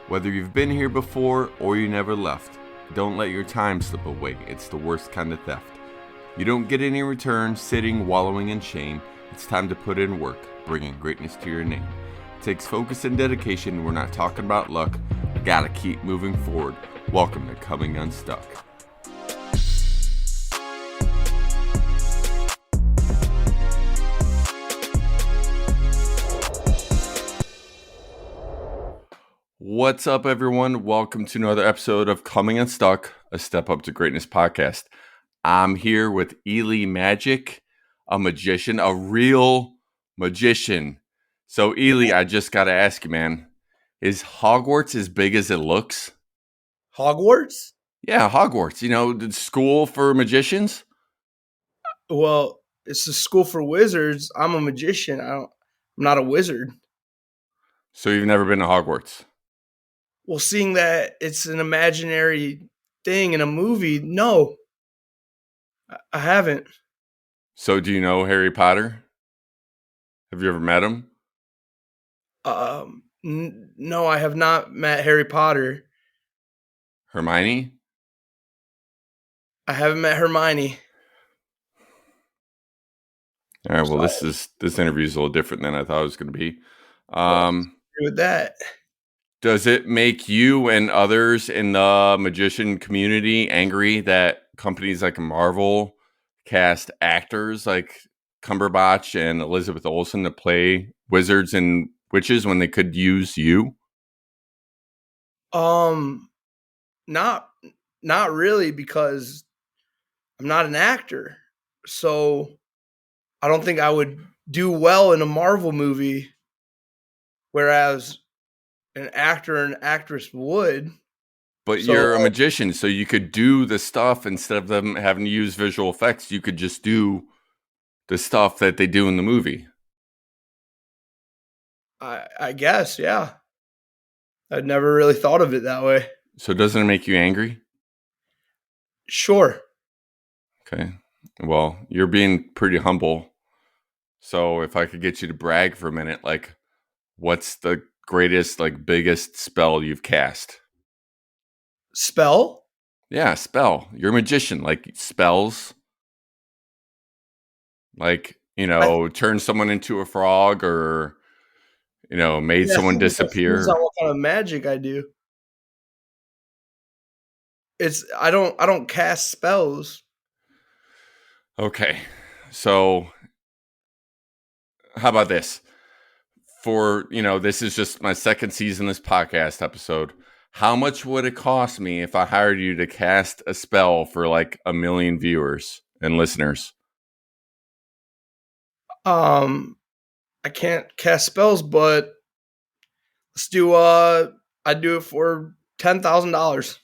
Whether you've been here before or you never left, don't let your time slip away. It's the worst kind of theft. You don't get any return sitting, wallowing in shame. It's time to put in work, bringing greatness to your name. It takes focus and dedication. We're not talking about luck. We gotta keep moving forward. Welcome to Coming Unstuck. What's up, everyone? Welcome to another episode of Coming Unstuck, a Step Up to Greatness podcast. I'm here with Elie Magic, a magician, a real magician. So, Elie, I just got to ask you, man, is Hogwarts as big as it looks? Hogwarts? Yeah, Hogwarts. You know, the school for magicians? Well, it's a school for wizards. I'm a magician. I'm not a wizard. So you've never been to Hogwarts? Well, seeing that it's an imaginary thing in a movie, no, I haven't. So do you know Harry Potter? Have you ever met him? No, I have not met Harry Potter. Hermione? I haven't met Hermione. All right, well, this interview is a little different than I thought it was going to be. With that, does it make you and others in the magician community angry that companies like Marvel cast actors like Cumberbatch and Elizabeth Olsen to play wizards and witches when they could use you? not really, because I'm not an actor, so I don't think I would do well in a Marvel movie, whereas an actor and actress would. But you're a magician, so you could do the stuff instead of them having to use visual effects. You could just do the stuff that they do in the movie. I guess, yeah. I'd never really thought of it that way. So doesn't it make you angry? Sure. Okay. Well, you're being pretty humble. So if I could get you to brag for a minute, like, what's the greatest, like, biggest spell you've cast? Spell? Yeah, spell. You're a magician. Like, spells. Like, turn someone into a frog or, made someone disappear. That's not what kind of magic I do. I don't cast spells. Okay. So how about this? For, this is just my second season, this podcast episode. How much would it cost me if I hired you to cast a spell for like 1 million viewers and listeners? I can't cast spells, but let's do I'd do it for $10,000.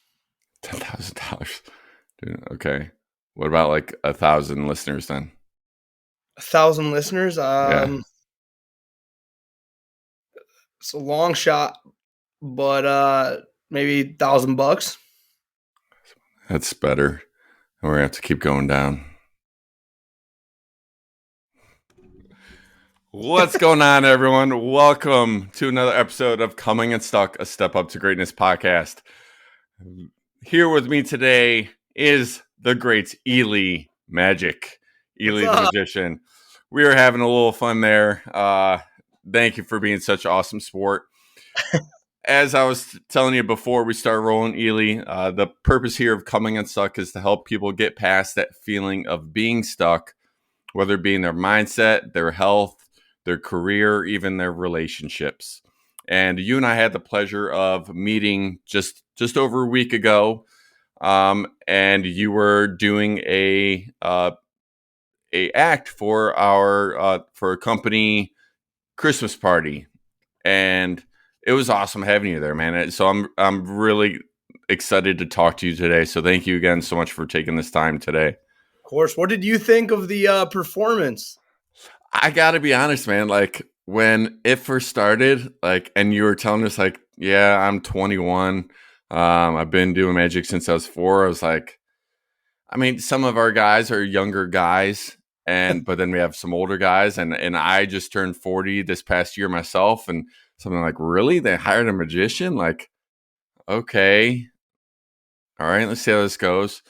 $10,000. Okay. What about like 1,000 listeners then? 1,000 listeners? Yeah. It's a long shot, but maybe $1,000. That's better. We're gonna have to keep going down. What's going on, everyone? Welcome to another episode of Coming Unstuck, a Step Up to Greatness podcast. Here with me today is the great Elie Magic, Elie the magician. We are having a little fun there. Thank you for being such an awesome sport. As I was telling you before we start rolling, Elie, the purpose here of Coming Unstuck is to help people get past that feeling of being stuck, whether it be in their mindset, their health, their career, even their relationships. And you and I had the pleasure of meeting just over a week ago, and you were doing a act for a company Christmas party, and it was awesome having you there, man. So I'm really excited to talk to you today. So thank you again so much for taking this time today. Of course. What did you think of the performance? I gotta be honest, man. Like, when it first started, like, and you were telling us, like, yeah, I'm 21. I've been doing magic since I was 4. I was like, I mean, some of our guys are younger guys, but then we have some older guys, and I just turned 40 this past year myself, and something like, really? They hired a magician? Like, okay, all right, let's see how this goes.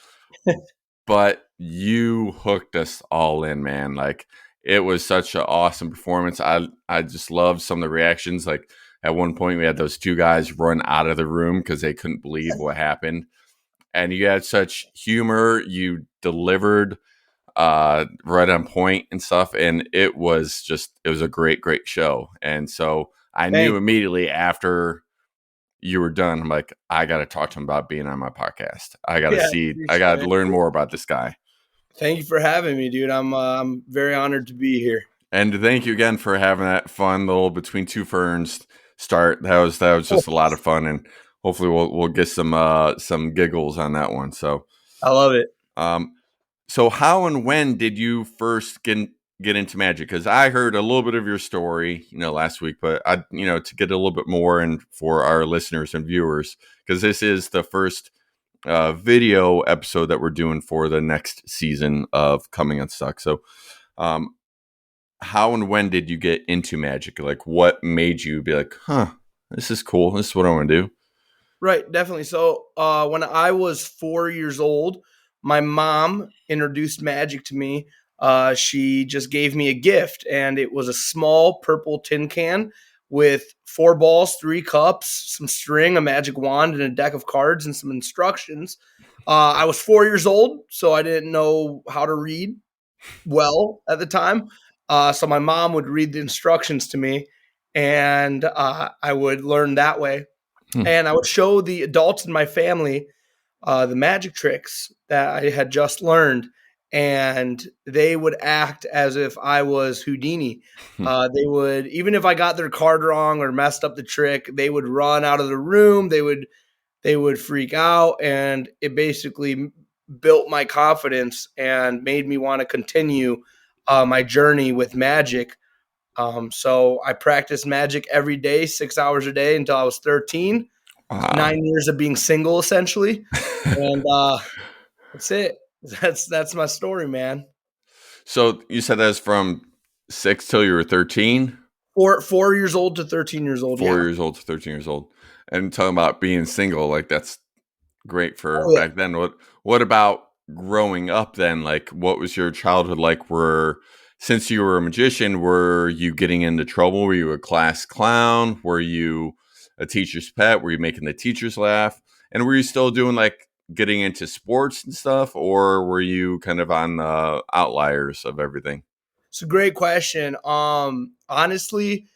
But you hooked us all in, man. Like it was such an awesome performance. I just loved some of the reactions. Like at one point, we had those two guys run out of the room because they couldn't believe what happened. And you had such humor. You delivered right on point and stuff. And it was a great show. And so I knew Thank immediately after you were done, I'm like, I got to talk to him about being on my podcast. Yeah, I appreciate got to it. learn more about this guy. Thank you for having me, dude. I'm very honored to be here. And thank you again for having that fun little between two ferns start. That was just a lot of fun, and hopefully we'll get some giggles on that one. So, I love it. um, so how and when did you first get into magic? Because I heard a little bit of your story, last week, but to get a little bit more and for our listeners and viewers, because this is the first video episode that we're doing for the next season of Coming Unstuck. So, um, how and when did you get into magic? Like, what made you be like, huh, this is cool. This is what I want to do. Right, definitely. So, when I was 4 years old, my mom introduced magic to me. She just gave me a gift, and it was a small purple tin can with 4 balls, 3 cups, some string, a magic wand, and a deck of cards and some instructions. I was 4 years old, so I didn't know how to read well at the time. So my mom would read the instructions to me, and I would learn that way. Hmm. And I would show the adults in my family the magic tricks that I had just learned, and they would act as if I was Houdini. Hmm. They would, even if I got their card wrong or messed up the trick, they would run out of the room. They would freak out, and it basically built my confidence and made me want to continue my journey with magic. So I practiced magic every day, 6 hours a day until I was 13. Wow. 9 years of being single, essentially, and that's it. That's my story, man. So you said that's from 6 till you were 13, 4 years old to 13 years old. 4 Yeah. years old to 13 years old, and talking about being single, like that's great for Oh yeah. back then. What about growing up then? Like, what was your childhood like? Since you were a magician, were you getting into trouble? Were you a class clown? Were you a teacher's pet? Were you making the teachers laugh? And were you still doing like getting into sports and stuff, or were you kind of on the outliers of everything? It's a great question. Honestly,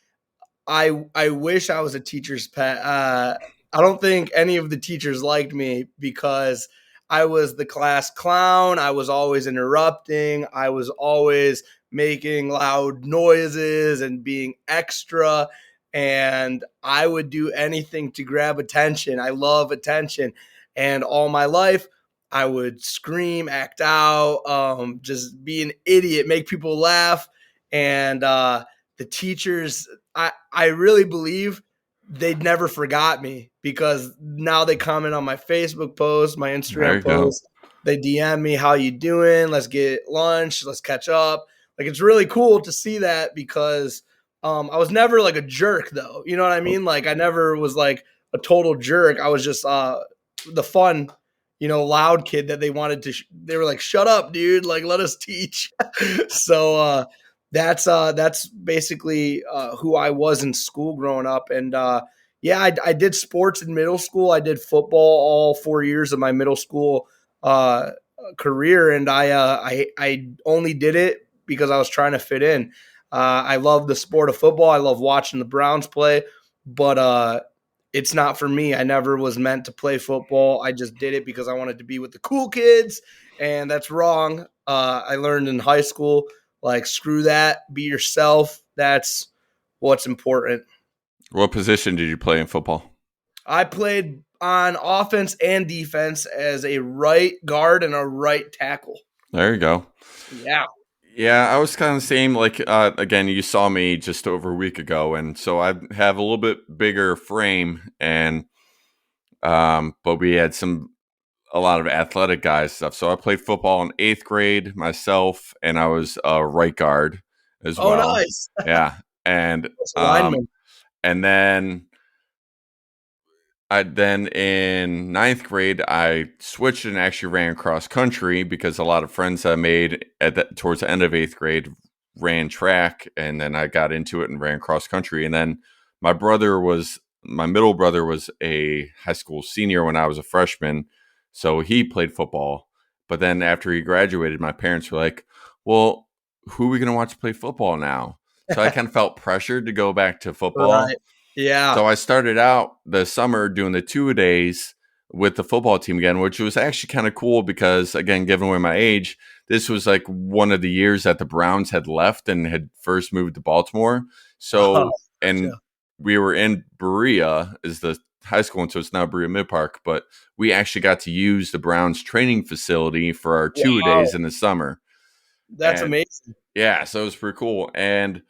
I wish I was a teacher's pet. I don't think any of the teachers liked me because I was the class clown. I was always interrupting. I was always making loud noises and being extra. And I would do anything to grab attention. I love attention. And all my life, I would scream, act out, just be an idiot, make people laugh. And the teachers, I really believe they'd never forgot me because now they comment on my Facebook post, my There Instagram you go. post. They DM me, how you doing? Let's get lunch. Let's catch up. Like, it's really cool to see that because I was never like a jerk though. You know what I mean? Like, I never was like a total jerk. I was just the fun, loud kid that they wanted to, they were like, shut up, dude. Like, let us teach. So, that's basically who I was in school growing up. And yeah, I did sports in middle school. I did football all 4 years of my middle school career, and I only did it because I was trying to fit in. I love the sport of football. I love watching the Browns play, but it's not for me. I never was meant to play football. I just did it because I wanted to be with the cool kids, and that's wrong. I learned in high school, like, screw that, be yourself. That's what's important. What position did you play in football? I played on offense and defense as a right guard and a right tackle. There you go. Yeah. Yeah, I was kind of the same. Like, again, you saw me just over a week ago, and so I have a little bit bigger frame, and but we had a lot of athletic guys stuff. So I played football in 8th grade myself, and I was a right guard as Oh, well. nice. Yeah, and That's a lineman. and then then in ninth grade, I switched and actually ran cross country because a lot of friends I made towards the end of eighth grade ran track, and then I got into it and ran cross country. And then my middle brother was a high school senior when I was a freshman, so he played football. But then after he graduated, my parents were like, "Well, who are we going to watch play football now?" So I kind of felt pressured to go back to football. Right. Yeah. So I started out the summer doing the 2-a-days with the football team again, which was actually kind of cool because, again, given away my age, this was like one of the years that the Browns had left and had first moved to Baltimore. Oh, So, and gotcha. we were in Berea, is the high school, and so it's now Berea Mid Park, but we actually got to use the Browns training facility for our 2-a-days Wow. in the summer. That's And amazing. yeah, so it was pretty cool. And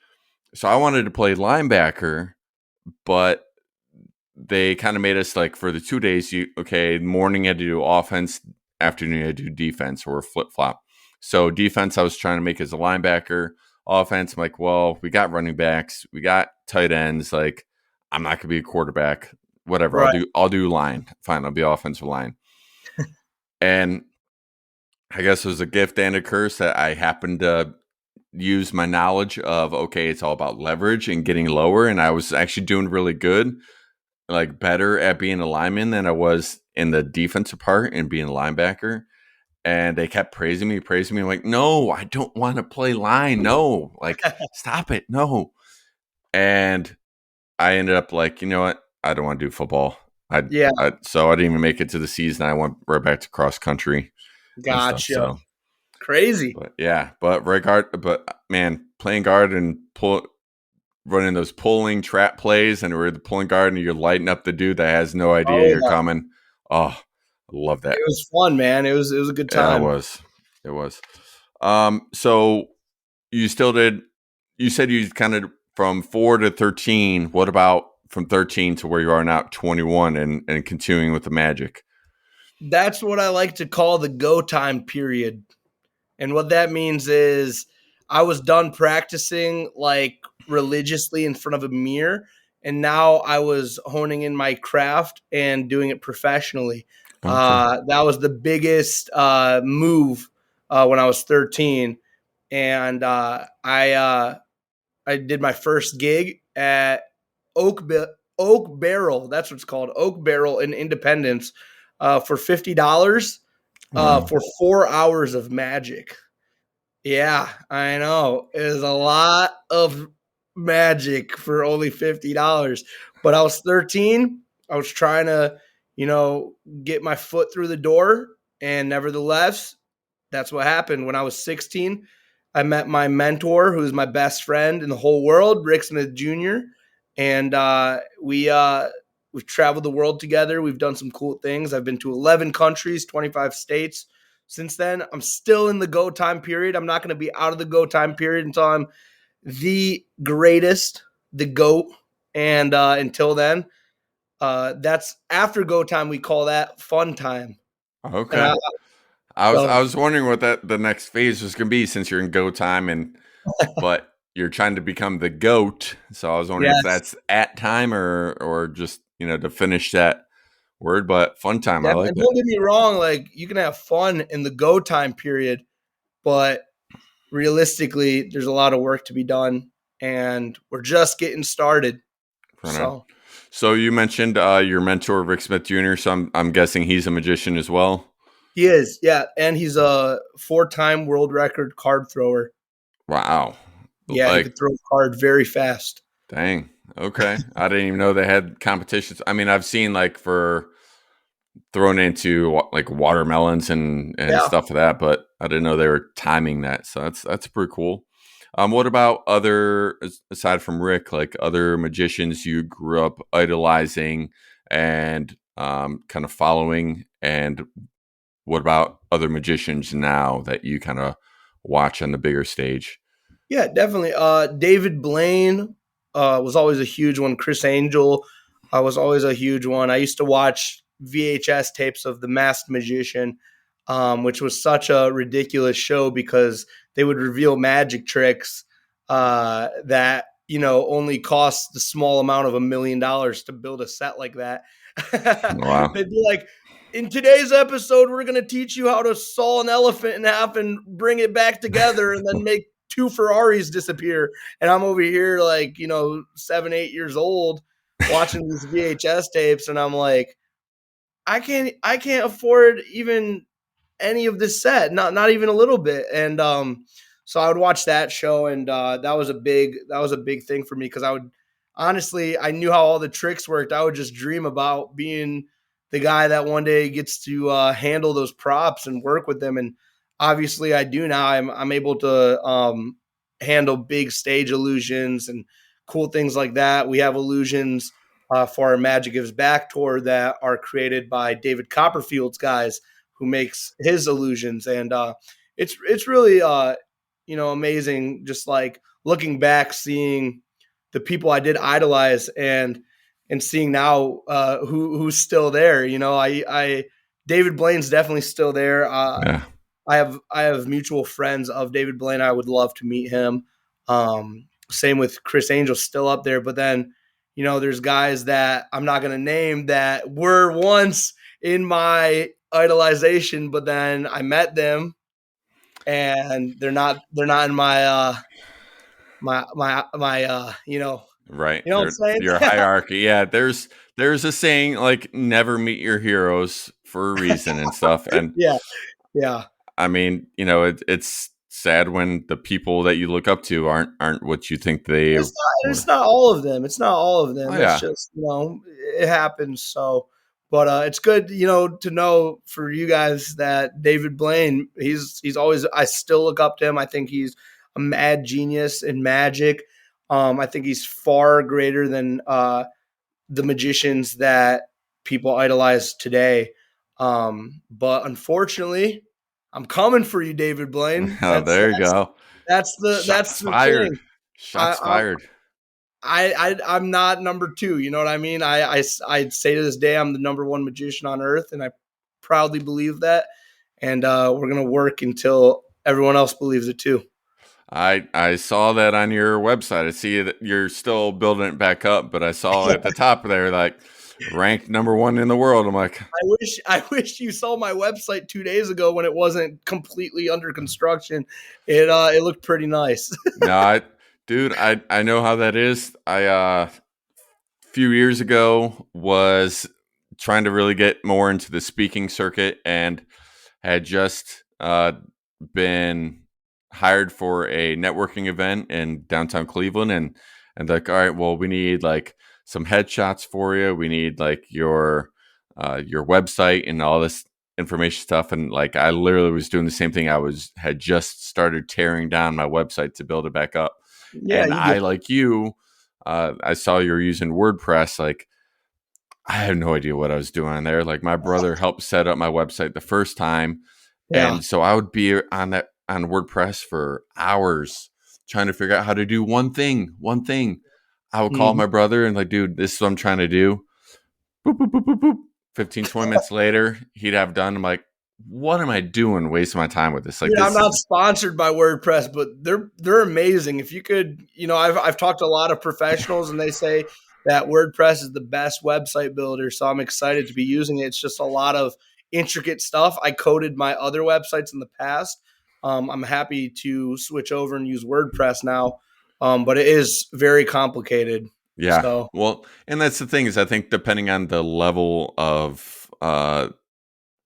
so I wanted to play linebacker, but they kind of made us like for the 2 days, morning you had to do offense, afternoon you had to do defense, or flip flop. So defense, I was trying to make as a linebacker. Offense, I'm like, well, we got running backs, we got tight ends. Like, I'm not gonna be a quarterback. Whatever, Right. I'll do line. Fine, I'll be offensive line. And I guess it was a gift and a curse that I happened to use my knowledge of, okay, it's all about leverage and getting lower. And I was actually doing really good, like better at being a lineman than I was in the defensive part and being a linebacker. And they kept praising me. I'm like, no, I don't want to play line. No, like, stop it. No. And I ended up like, you know what? I don't want to do football. Yeah. So I didn't even make it to the season. I went right back to cross country and stuff. Gotcha. So, Crazy. but yeah, but man, playing guard and running those pulling trap plays, and we're the pulling guard and you're lighting up the dude that has no idea Oh you're yeah. coming. Oh, I love that. It was fun, man. It was a good Yeah, it time. was. It was. So you still did, you said you kind of from 4 to 13. What about from 13 to where you are now, 21, and continuing with the Magic? That's what I like to call the go time period. And what that means is I was done practicing like religiously in front of a mirror. And now I was honing in my craft and doing it professionally. Okay. That was the biggest move when I was 13. And I did my first gig at Oak Barrel. That's what it's called, Oak Barrel in Independence, for $50 Wow. for 4 hours of magic. Yeah, I know. It was a lot of magic for only $50. But I was 13. I was trying to, get my foot through the door. And nevertheless, that's what happened. When I was 16, I met my mentor, who's my best friend in the whole world, Rick Smith Jr. And we've traveled the world together. We've done some cool things. I've been to 11 countries, 25 states. Since then, I'm still in the go time period. I'm not going to be out of the go time period until I'm the greatest, the GOAT. And until then, that's after go time. We call that fun time. And Okay. I was so I was wondering what the next phase was going to be, since you're in go time, but you're trying to become the goat. So I was wondering if yes, that's at time or just, to finish that word. But fun time, I like and that. don't get me wrong. Like, you can have fun in the go time period, but realistically, there's a lot of work to be done, and we're just getting started. Right on. So So you mentioned your mentor Rick Smith Jr. So I'm guessing he's a magician as well. he is, yeah, and he's a 4-time world record card thrower. Wow. Yeah, he Like, could throw a card very fast. dang. Okay. I didn't even know they had competitions. I mean, I've seen like for thrown into like watermelons and Yeah. stuff like that, but I didn't know they were timing that. So that's pretty cool. What about aside from Rick, like other magicians you grew up idolizing and kind of following? And what about other magicians now that you kind of watch on the bigger stage? Yeah, definitely. David Blaine was always a huge one. Chris Angel was always a huge one. I used to watch VHS tapes of The Masked Magician, which was such a ridiculous show because they would reveal magic tricks that only costs the small amount of $1 million to build a set like that. Wow. They'd be like, in today's episode, we're going to teach you how to saw an elephant in half and bring it back together and then make 2 Ferraris disappear. And I'm over here like, 7, 8 years old watching these VHS tapes. And I'm like, I can't afford even any of this set, not even a little bit. And so I would watch that show, and that was a big thing for me, because I knew how all the tricks worked. I would just dream about being the guy that one day gets to handle those props and work with them. And obviously I do now. I'm able to handle big stage illusions and cool things like that. We have illusions for our Magic Gives Back tour that are created by David Copperfield's guys, who makes his illusions. And it's really amazing, just like looking back, seeing the people I did idolize and seeing now who's still there. David Blaine's definitely still there. Yeah. I have mutual friends of David Blaine. I would love to meet him. Same with Chris Angel, still up there. But then, there's guys that I'm not going to name that were once in my idolization, but then I met them and they're not in my Right. what I'm saying? Your hierarchy. Yeah. There's a saying like never meet your heroes for a reason and stuff. And yeah. I mean, it's sad when the people that you look up to aren't what you think they are. It's not all of them. Oh, yeah. It's just, it happens. So, but it's good, to know for you guys that David Blaine, he's always, I still look up to him. I think he's a mad genius in magic. I think he's far greater than the magicians that people idolize today. But unfortunately, I'm coming for you, David Blaine. Oh, there you go. That's the fired. thing. Shots fired. I'm not number 2. You know what I mean? I'd say to this day, I'm the number 1 magician on earth, and I proudly believe that. And we're going to work until everyone else believes it too. I saw that on your website. I see that you're still building it back up, but I saw at the top there, like ranked number 1 in the world. I'm like, I wish you saw my website 2 days ago when it wasn't completely under construction. It looked pretty nice. No, I know how that is. I a few years ago was trying to really get more into the speaking circuit and had just been hired for a networking event in downtown Cleveland, and like, all right, well, we need like some headshots for you. We need like your website and all this information stuff. And like, I literally was doing the same thing. Had just started tearing down my website to build it back up. Yeah, and I, like you, I saw you were using WordPress. Like, I had no idea what I was doing on there. Like, my brother helped set up my website the first time. Yeah. And so I would be on WordPress for hours trying to figure out how to do one thing. I would call my brother and like, dude, this is what I'm trying to do. Boop, boop, boop, boop, boop. 15, 20 minutes later, he'd have done. I'm like, what am I doing wasting my time with this? Like, dude, I'm not sponsored by WordPress, but they're amazing. If you could, I've talked to a lot of professionals and they say that WordPress is the best website builder. So I'm excited to be using it. It's just a lot of intricate stuff. I coded my other websites in the past. I'm happy to switch over and use WordPress now. But it is very complicated. Yeah. So. Well, and that's the thing is, I think depending on the level of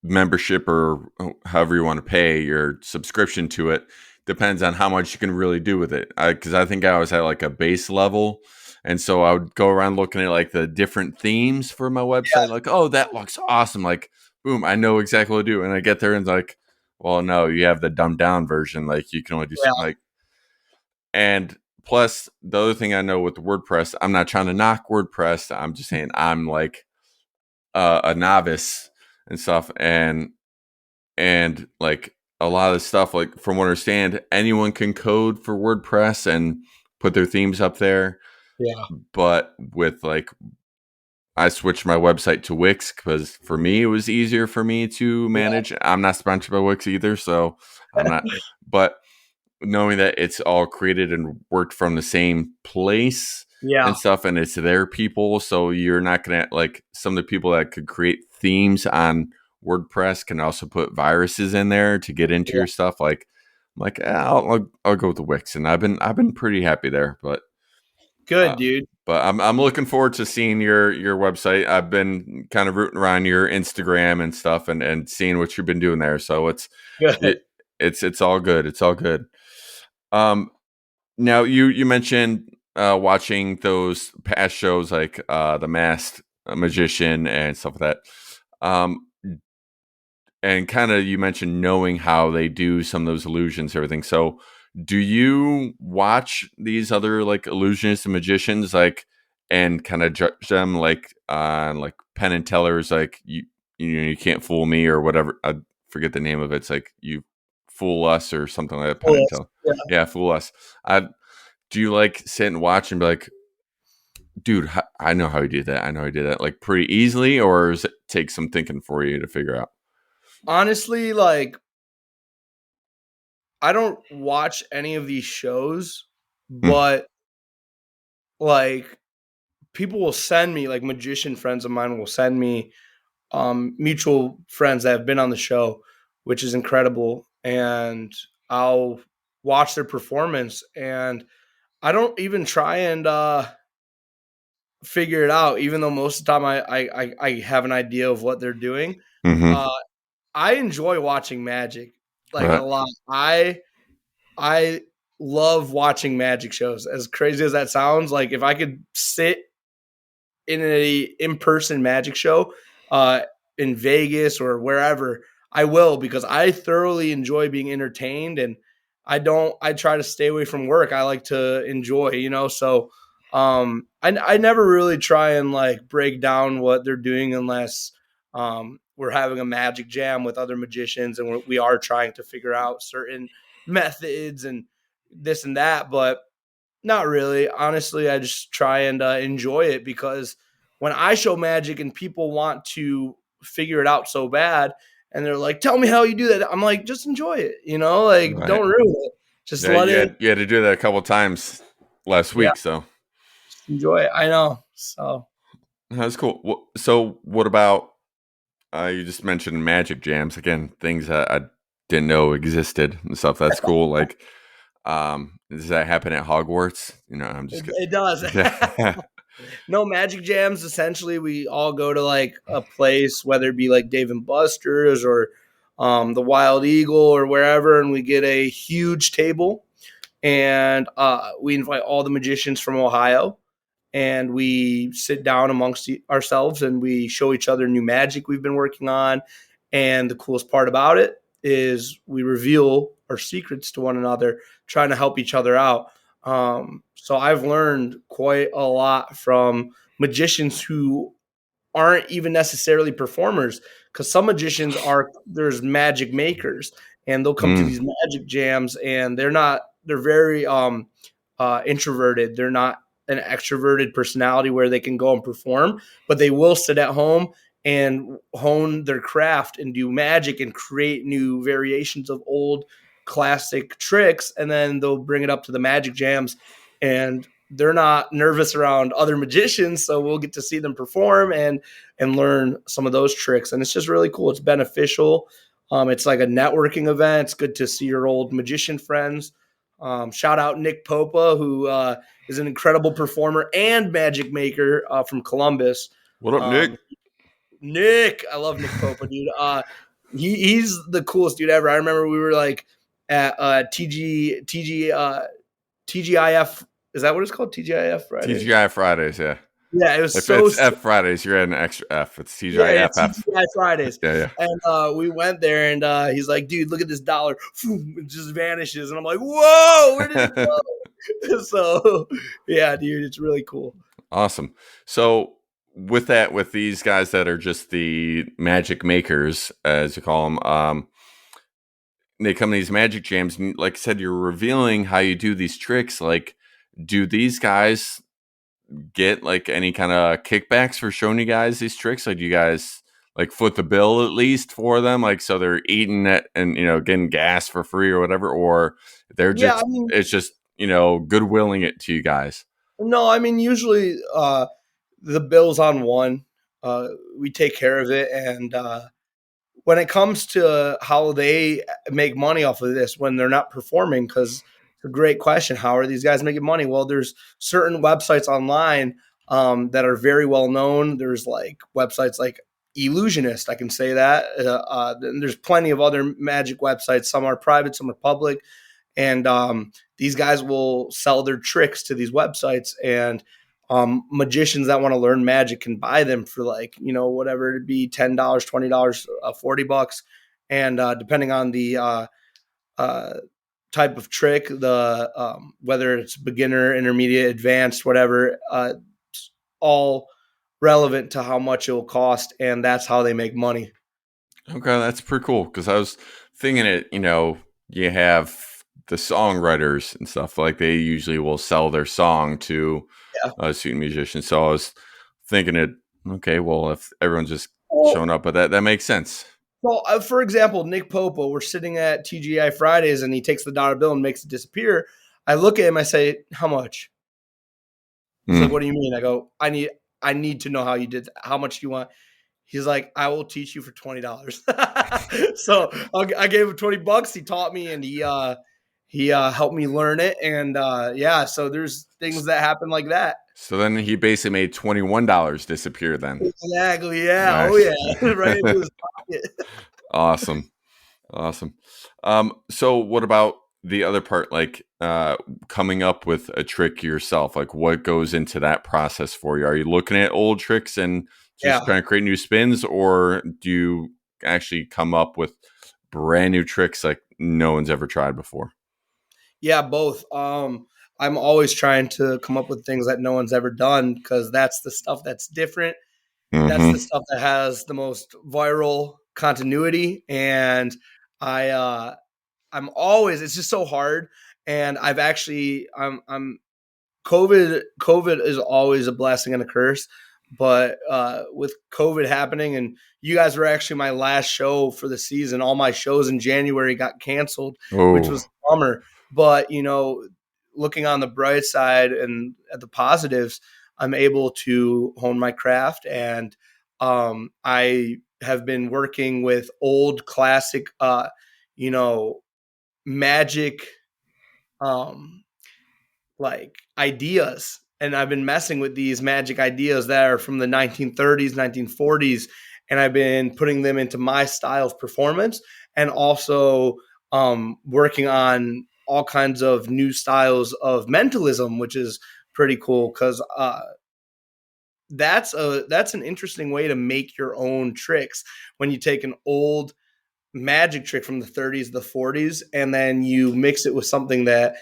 membership or however you want to pay your subscription to it, depends on how much you can really do with it. Because I think I was at like a base level. And so I would go around looking at like the different themes for my website. Yeah. Like, oh, that looks awesome. Like, boom, I know exactly what to do. And I get there and it's like, well, no, you have the dumbed down version. Like, you can only do something like, and plus the other thing I know with WordPress, I'm not trying to knock WordPress. I'm just saying I'm like a novice and stuff. And like a lot of the stuff, like from what I understand, anyone can code for WordPress and put their themes up there. Yeah. But with like, I switched my website to Wix because for me, it was easier for me to manage. Yeah. I'm not sponsored by Wix either, so I'm not. But knowing that it's all created and worked from the same place and Yeah. stuff, and it's their people, so you're not gonna like some of the people that could create themes on WordPress can also put viruses in there to get into Yeah. your stuff. Like, I'm like, I'll go with the Wix, and I've been pretty happy there. Good, Uh, dude. but I'm looking forward to seeing your website. I've been kind of rooting around your Instagram and stuff, and seeing what you've been doing there. So Good. it, it's all good. It's all good. Um, Now you mentioned watching those past shows like The Masked Magician and stuff like that. And kind of you mentioned knowing how they do some of those illusions, everything. So do you watch these other like illusionists and magicians like and kind of judge them like on like Penn and Teller's like you can't fool me or whatever. I forget the name of it. It's like you fool us or something like that. Penn and Cool. Teller. Yeah. Yeah, fool us. I Do you like sit and watch and be like, dude, I know how he did that. I know how he did that like pretty easily, or does it take some thinking for you to figure out? Honestly, like I don't watch any of these shows, Mm, but like people will send me, like magician friends of mine will send me mutual friends that have been on the show, which is incredible. And I'll watch their performance and I don't even try and figure it out, even though most of the time I have an idea of what they're doing. mm-hmm. Uh, I enjoy watching magic like a Right. lot. I love watching magic shows. As crazy as that sounds, like if I could sit in a in-person magic show uh in Vegas or wherever, I will, because I thoroughly enjoy being entertained, and I try to stay away from work. I like to enjoy, so I never really try and like break down what they're doing unless we're having a magic jam with other magicians and we are trying to figure out certain methods and this and that. But not really. Honestly, I just try and enjoy it, because when I show magic and people want to figure it out so bad and they're like, tell me how you do that, I'm like, just enjoy it, like Right. don't ruin it. Just Yeah, let it, you had to do that a couple of times last yeah, week, so just enjoy it. I know. So that's cool. So what about you just mentioned magic jams again, things that I didn't know existed and stuff. That's cool. Like, does that happen at Hogwarts? I'm just it does. kidding. No, magic jams. Essentially, we all go to like a place, whether it be like Dave and Buster's or the Wild Eagle or wherever, and we get a huge table, and we invite all the magicians from Ohio, and we sit down amongst ourselves and we show each other new magic we've been working on. And the coolest part about it is we reveal our secrets to one another, trying to help each other out. So I've learned quite a lot from magicians who aren't even necessarily performers, because some magicians are, there's magic makers, and they'll come to Mm, these magic jams and they're very introverted. They're not an extroverted personality where they can go and perform, but they will sit at home and hone their craft and do magic and create new variations of old classic tricks, and then they'll bring it up to the magic jams, and they're not nervous around other magicians, so we'll get to see them perform and learn some of those tricks. And it's just really cool. It's beneficial. It's like a networking event. It's good to see your old magician friends. Shout out Nick Popa, who is an incredible performer and magic maker from Columbus. what up, Nick? Um, Nick, I love Nick Popa, dude. He's the coolest dude ever. I remember we were like at TGIF. Is that what it's called? TGIF Fridays. TGI Fridays, yeah. Yeah, it was If so it's sick. F Fridays, you're adding an extra F. It's Yeah, TGIFF. TGI Fridays. Yeah, yeah. And we went there, and he's like, dude, look at this dollar. It just vanishes. And I'm like, whoa, where did it go? So, yeah, dude, it's really cool. Awesome. So with that, with these guys that are just the magic makers, as you call them, they come to these magic jams, and like I said, you're revealing how you do these tricks. Like, do these guys get like any kind of kickbacks for showing you guys these tricks? Like, do you guys like foot the bill at least for them, like so they're eating it and getting gas for free or whatever, or they're Yeah, I just mean, it's just goodwilling it to you guys. no, I mean usually the bill's on one. We take care of it, and when it comes to how they make money off of this when they're not performing, because it's a great question. How are these guys making money? Well, there's certain websites online that are very well known. There's like websites like Illusionist, I can say that. And there's plenty of other magic websites. Some are private, some are public. And these guys will sell their tricks to these websites, and magicians that want to learn magic can buy them for like whatever it'd be, $10, $20, $40, and depending on the uh, type of trick, the whether it's beginner, intermediate, advanced, whatever, all relevant to how much it will cost, and that's how they make money. Okay, that's pretty cool because I was thinking you have the songwriters and stuff like they usually will sell their song to Yeah. student musicians. So I was thinking okay, well, if everyone's just Well, showing up, but that makes sense. Well, for example, Nick Popo, we're sitting at TGI Fridays and he takes the dollar bill and makes it disappear. I look at him, I say, "How much?" He's like, Mm. "What do you mean?" I go, I need to know how you did that. How much do you want?" He's like, "I will teach you for $20." So I gave him $20. He taught me, and he helped me learn it. And yeah, so there's things that happen like that. So then he basically made $21 disappear then. Exactly. Yeah. Oh Nice. yeah. Right into his pocket. Awesome. Awesome. So what about the other part, like coming up with a trick yourself? Like what goes into that process for you? Are you looking at old tricks and just Yeah. trying to create new spins, or do you actually come up with brand new tricks like no one's ever tried before? Yeah, both. I'm always trying to come up with things that no one's ever done because that's the stuff that's different. That's the Mm-hmm. stuff that has the most viral continuity. And I, I'm always. It's just so hard. And I've actually, I'm COVID is always a blessing and a curse. But with COVID happening, and you guys were actually my last show for the season. All my shows in January got canceled, which Oh, was a bummer. But looking on the bright side and at the positives, I'm able to hone my craft, and I have been working with old classic, you know, magic. Um, like ideas, and I've been messing with these magic ideas that are from the 1930s, 1940s, and I've been putting them into my style of performance, and also working on all kinds of new styles of mentalism, which is pretty cool because that's an interesting way to make your own tricks when you take an old magic trick from the 30s, the 40s, and then you mix it with something that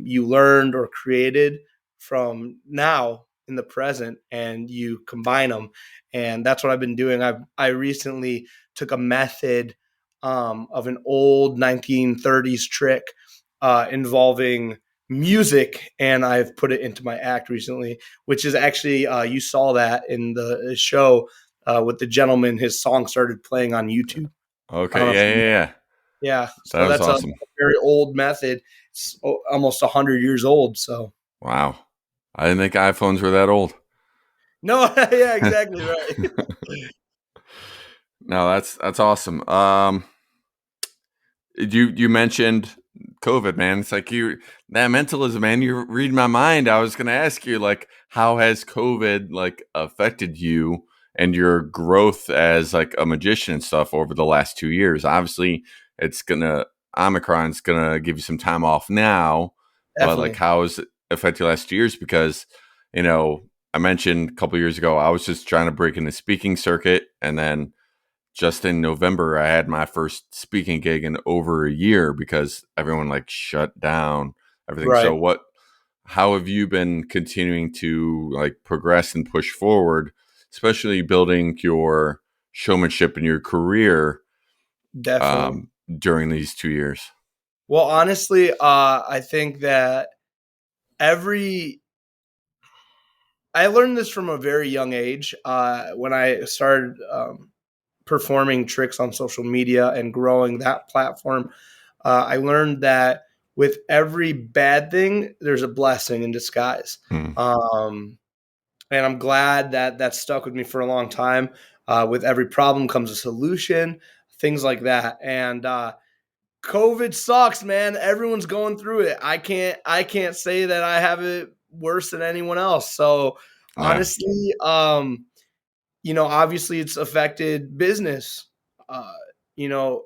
you learned or created from now in the present, and you combine them. And that's what I've been doing. I recently took a method of an old 1930s trick involving music, and I've put it into my act recently, which is actually you saw that in the show with the gentleman. His song started playing on YouTube. I don't okay. know if Yeah, you know. yeah, yeah. Yeah, That so was that's a awesome. very old method. It's almost 100 years old. So Wow. I didn't think iPhones were that old. no, yeah, exactly right. No, that's awesome. You mentioned COVID, man. It's like that mentalism, man. You read my mind. I was going to ask you, like, how has COVID like affected you and your growth as like a magician and stuff over the last 2 years? Obviously, Omicron's gonna give you some time off now, but like, Definitely. how has it affected your last 2 years? Because you know, I mentioned a couple years ago, I was just trying to break in the speaking circuit, and then just in November, I had my first speaking gig in over a year because everyone like shut down everything. So Right. how have you been continuing to like progress and push forward, especially building your showmanship in your career Definitely. during these 2 years? Well, honestly, I think that every I learned this from a very young age. When I started performing tricks on social media and growing that platform, I learned that with every bad thing, there's a blessing in disguise. And I'm glad that that stuck with me for a long time. With every problem comes a solution, things like that. And COVID sucks, man. Everyone's going through it. I can't say that I have it worse than anyone else. So honestly, obviously it's affected business, you know,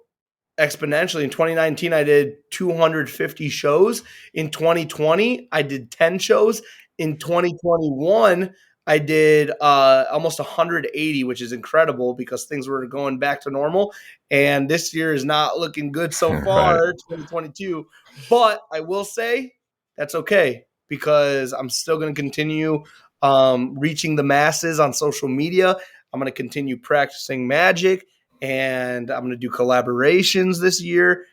exponentially. In 2019, I did 250 shows. In 2020, I did 10 shows. In 2021, I did almost 180, which is incredible because things were going back to normal. And this year is not looking good so far, 2022. But I will say that's okay because I'm still going to continue reaching the masses on social media. I'm going to continue practicing magic, and I'm going to do collaborations this year.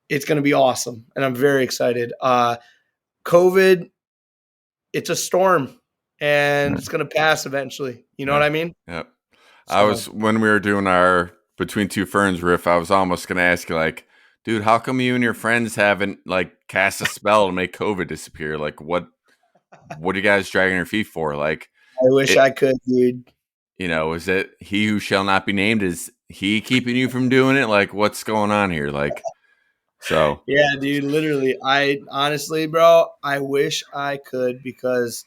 It's going to be awesome, and I'm very excited. COVID, it's a storm, and it's going to pass eventually. You know what I mean? Yep. So, When we were doing our Between Two Ferns riff, I was almost going to ask you, like, dude, how come you and your friends haven't, like, cast a spell to make COVID disappear? Like, what are you guys dragging your feet for? Like, I wish I could, dude. Is it he who shall not be named? Is he keeping you from doing it? Like, what's going on here? Like, so. Yeah, dude, literally. I honestly, bro, I wish I could because,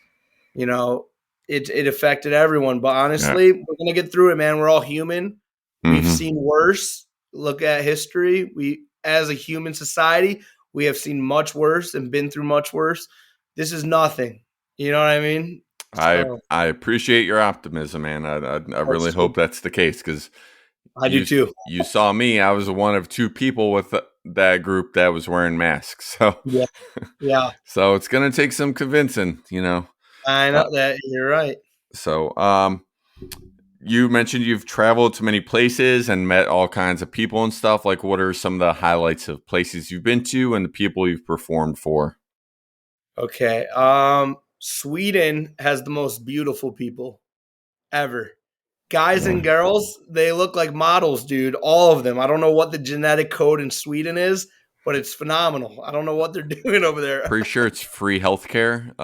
it affected everyone. But honestly, we're going to get through it, man. We're all human. We've seen worse. Look at history. As a human society, we have seen much worse and been through much worse. This is nothing. You know what I mean? I appreciate your optimism, man. I really hope that's the case because I do too. You saw me. I was one of two people with that group that was wearing masks. So yeah. So it's gonna take some convincing, I know that you're right. So, you mentioned you've traveled to many places and met all kinds of people and stuff. Like, what are some of the highlights of places you've been to and the people you've performed for? Okay. Sweden has the most beautiful people ever. Guys and girls, they look like models, dude. All of them. I don't know what the genetic code in Sweden is, but it's phenomenal. I don't know what they're doing over there. Pretty sure it's free healthcare.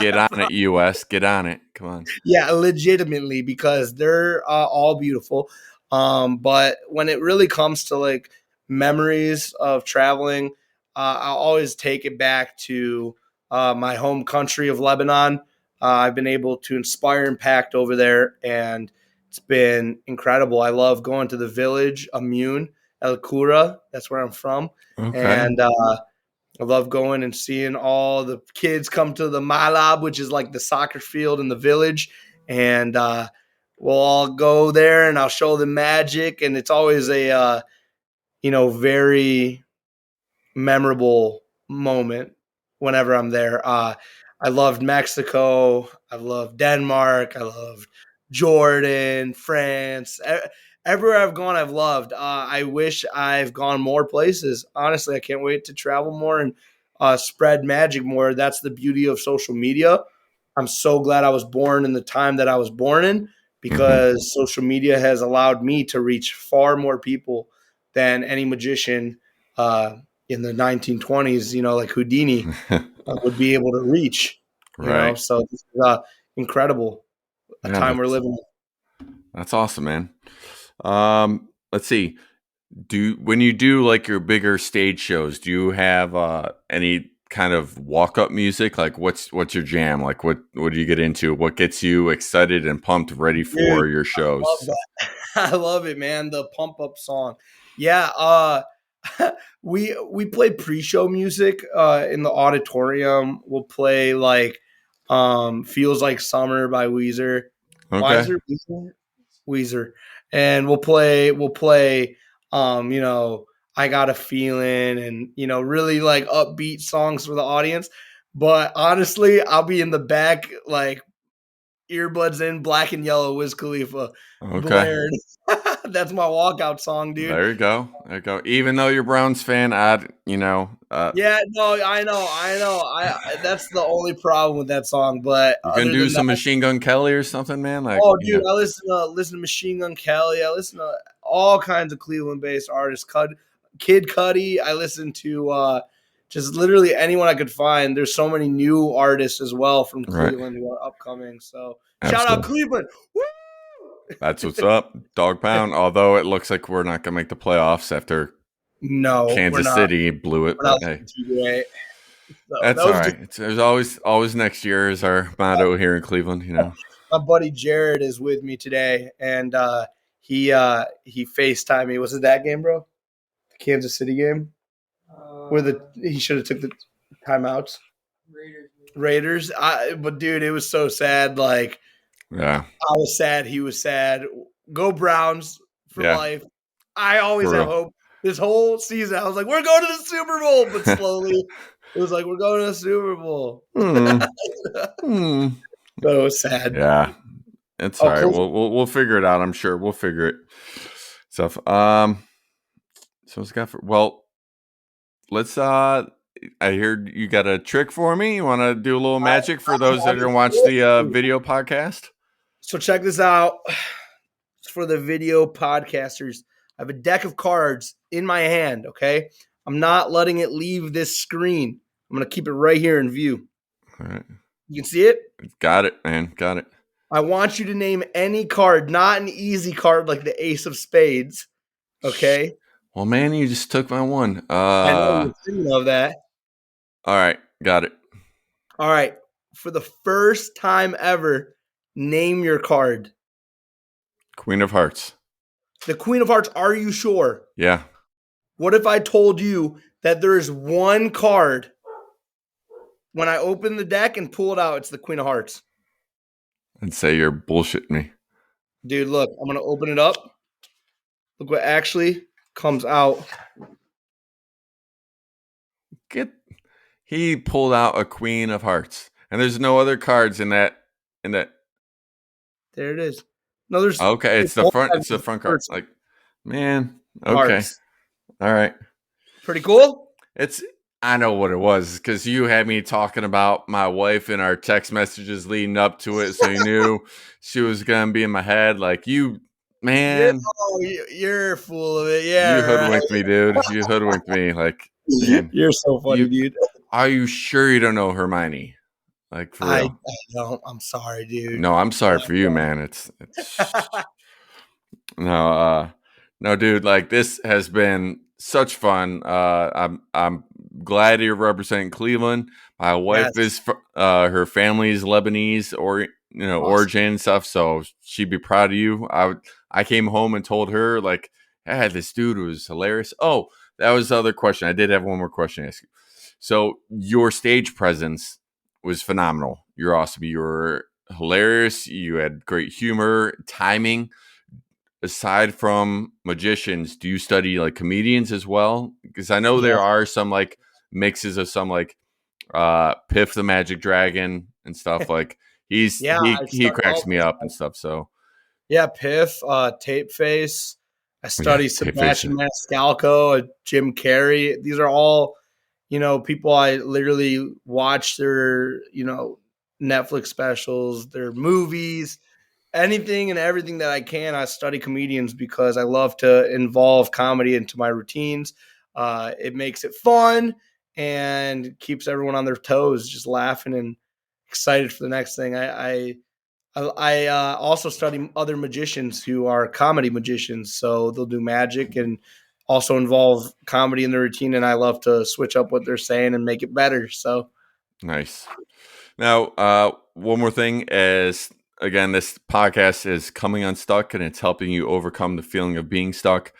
Get on it, US. Get on it. Come on. Yeah, legitimately, because they're all beautiful. But when it really comes to like memories of traveling, I'll always take it back to my home country of Lebanon. I've been able to inspire impact over there, and it's been incredible. I love going to the village, Amun, El Kura. That's where I'm from. Okay. And I love going and seeing all the kids come to the Malab, which is like the soccer field in the village. And we'll all go there and I'll show them magic. And it's always a, very memorable moment whenever I'm there. I loved Mexico. I loved Denmark. I loved Jordan, France. Everywhere I've gone, I've loved. I wish I've gone more places. Honestly, I can't wait to travel more and spread magic more. That's the beauty of social media. I'm so glad I was born in the time that I was born in because social media has allowed me to reach far more people than any magician in the 1920s, like Houdini would be able to reach. So this is incredible time we're living in. That's awesome, man. Let's see. When you do like your bigger stage shows, do you have any kind of walk-up music? Like what's your jam? Like what do you get into? What gets you excited and pumped ready for your shows? I love that. I love it, man. The pump up song. Yeah, we play pre-show music in the auditorium. We'll play like Feels Like Summer by Weezer. Okay. Weezer. And we'll play I Got a Feeling and really like upbeat songs for the audience. But honestly, I'll be in the back like earbuds in, Black and Yellow, Wiz Khalifa blared. That's my walkout song, dude. There you go. There you go. Even though you're Browns fan, Yeah, no, I know. That's the only problem with that song. But you can other do than some that, Machine Gun Kelly or something, man. Like, oh, dude, I listen to Machine Gun Kelly. I listen to all kinds of Cleveland-based artists. Kid Cudi. I listen to just literally anyone I could find. There's so many new artists as well from Cleveland who are upcoming. So shout out Cleveland. Woo! That's what's up, Dog Pound. Although it looks like we're not gonna make the playoffs after Kansas City blew it, but hey, so that's all right. There's always next year is our motto here in Cleveland. You know, my buddy Jared is with me today, and he FaceTimed me. Was it that game, bro? The Kansas City game, where he should have took the timeouts. Raiders. But dude, it was so sad. Like, yeah, I was sad. He was sad. Go Browns for life. I always have hope. This whole season, I was like, we're going to the Super Bowl. But slowly, it was like, we're going to the Super Bowl. So sad. Yeah. It's all right. We'll figure it out. I'm sure we'll figure it. Stuff. So what's got for? Well, let's. I heard you got a trick for me. You want to do a little magic for those that are gonna watch the video podcast? So check this out. For the video podcasters, I have a deck of cards in my hand. Okay, I'm not letting it leave this screen. I'm gonna keep it right here in view. All right. You can see it. Got it, man. Got it. I want you to name any card, not an easy card like the Ace of Spades. Okay. Well, man, you just took my one. I know you're thinking of that. All right, got it. All right. For the first time ever, name your card. Queen of Hearts. The Queen of Hearts, are you sure? Yeah. What if I told you that there is one card, when I open the deck and pull it out, it's the Queen of Hearts? And say you're bullshitting me. Dude, look, I'm going to open it up. Look what actually comes out. He pulled out a Queen of Hearts. And there's no other cards in that. There it is. No, there's okay. It's the front. It's the front card. Like, man. Okay. Hearts. All right. Pretty cool. I know what it was because you had me talking about my wife in our text messages leading up to it, so you knew she was gonna be in my head. Like, you, man. You're full of it. Yeah. You hoodwinked me, dude. You hoodwinked me. Like, man, you're so funny, dude. Are you sure you don't know Hermione? Like, for real? I don't. I'm sorry, dude. No, I'm sorry for you, man. It's no, dude. Like, this has been such fun. I'm glad you're representing Cleveland. My wife is her family's Lebanese or origin and stuff, so she'd be proud of you. I came home and told her, like, hey, this dude was hilarious. Oh, that was the other question. I did have one more question to ask you. So your stage presence was phenomenal. You're awesome. You were hilarious. You had great humor, timing. Aside from magicians, do you study like comedians as well? Because I know there are some like mixes of some like Piff the Magic Dragon and stuff. Like he cracks me up and stuff. So yeah, Piff, Tape Face. I study Sebastian Maniscalco, Jim Carrey. These are all people I literally watch their Netflix specials, their movies. Anything and everything that I can, I study comedians because I love to involve comedy into my routines. It makes it fun and keeps everyone on their toes, just laughing and excited for the next thing. I also study other magicians who are comedy magicians, so they'll do magic and also involve comedy in their routine. And I love to switch up what they're saying and make it better. So nice. Now, one more thing is. Again, this podcast is coming unstuck, and it's helping you overcome the feeling of being stuck.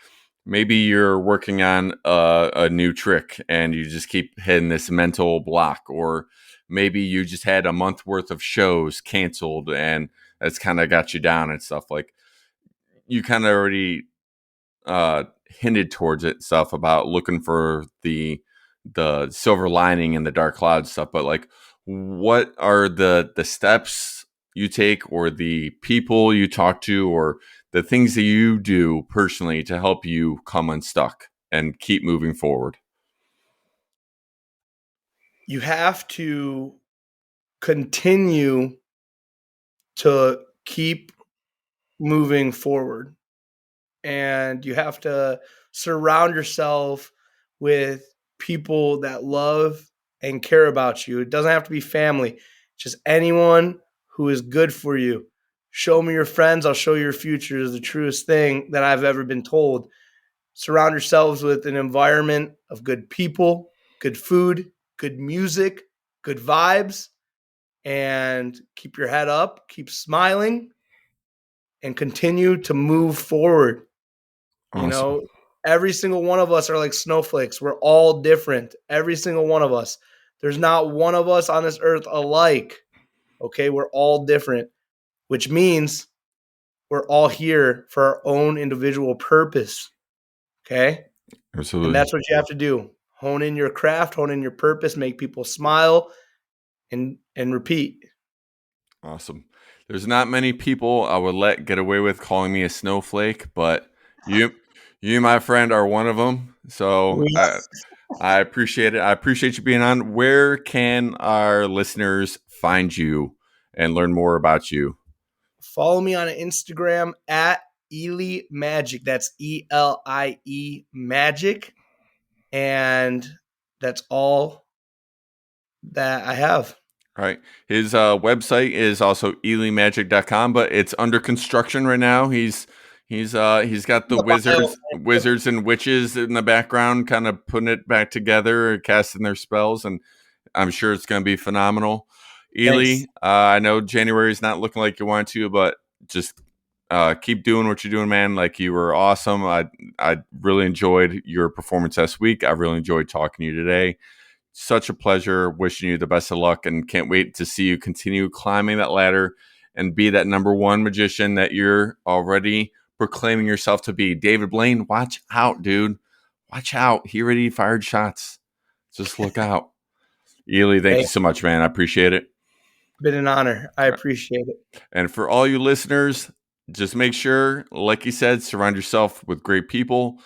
Maybe you're working on a new trick, and you just keep hitting this mental block, or maybe you just had a month worth of shows canceled, and that's kind of got you down and stuff. Like, you kind of already hinted towards it, stuff about looking for the silver lining in the dark cloud stuff. But like, what are the steps you take, or the people you talk to, or the things that you do personally to help you come unstuck and keep moving forward? You have to continue to keep moving forward, and you have to surround yourself with people that love and care about you. It doesn't have to be family, just anyone who is good for you. Show me your friends, I'll show you your future is the truest thing that I've ever been told. Surround yourselves with an environment of good people, good food, good music, good vibes, and keep your head up, keep smiling, and continue to move forward. Awesome. You know, every single one of us are like snowflakes. We're all different. Every single one of us. There's not one of us on this earth alike. Okay, we're all different, which means we're all here for our own individual purpose. Okay? Absolutely. And that's what you have to do. Hone in your craft, hone in your purpose, make people smile, and repeat. Awesome. There's not many people I would let get away with calling me a snowflake, but you, my friend, are one of them. So I appreciate it. I appreciate you being on. Where can our listeners find you and learn more about you? Follow me on Instagram at Elie Magic. That's ELIE Magic. And that's all that I have. All right. His website is also eliemagic.com, but it's under construction right now. He's got the wizards and witches in the background, kind of putting it back together, casting their spells, and I'm sure it's going to be phenomenal. Elie, I know January is not looking like you want to, but just keep doing what you're doing, man. Like, you were awesome. I really enjoyed your performance last week. I really enjoyed talking to you today. Such a pleasure. Wishing you the best of luck, and can't wait to see you continue climbing that ladder and be that number one magician that you're already proclaiming yourself to be. David Blaine, watch out, dude. Watch out. He already fired shots. Just look out. Elie, thank you so much, man. I appreciate it. Been an honor. I appreciate it. And for all you listeners, just make sure, like you said, surround yourself with great people,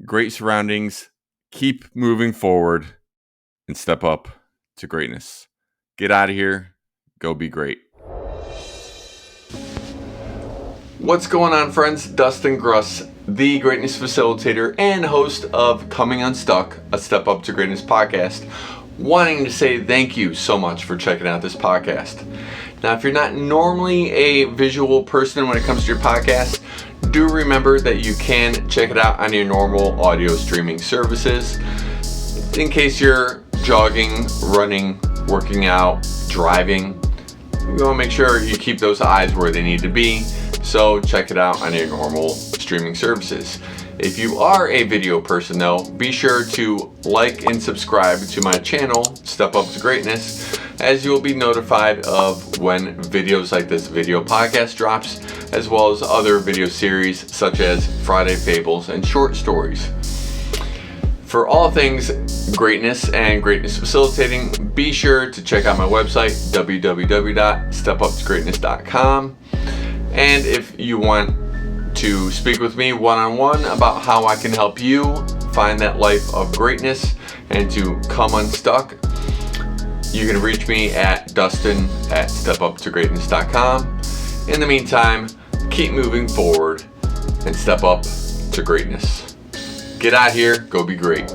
great surroundings. Keep moving forward and step up to greatness. Get out of here. Go be great. What's going on, friends? Dustin Gruss, the greatness facilitator and host of Coming Unstuck, a Step Up to Greatness podcast, wanting to say thank you so much for checking out this podcast. Now, if you're not normally a visual person when it comes to your podcast, do remember that you can check it out on your normal audio streaming services. In case you're jogging, running, working out, driving, you want to make sure you keep those eyes where they need to be. So check it out on your normal streaming services. If you are a video person, though, be sure to like and subscribe to my channel, Step Up to Greatness, as you will be notified of when videos like this video podcast drops, as well as other video series such as Friday Fables and short stories. For all things greatness and greatness facilitating, be sure to check out my website, www.stepuptogreatness.com. And if you want to speak with me one-on-one about how I can help you find that life of greatness and to come unstuck, you can reach me at dustin@stepuptogreatness.com. In the meantime, keep moving forward and step up to greatness. Get out here, go be great.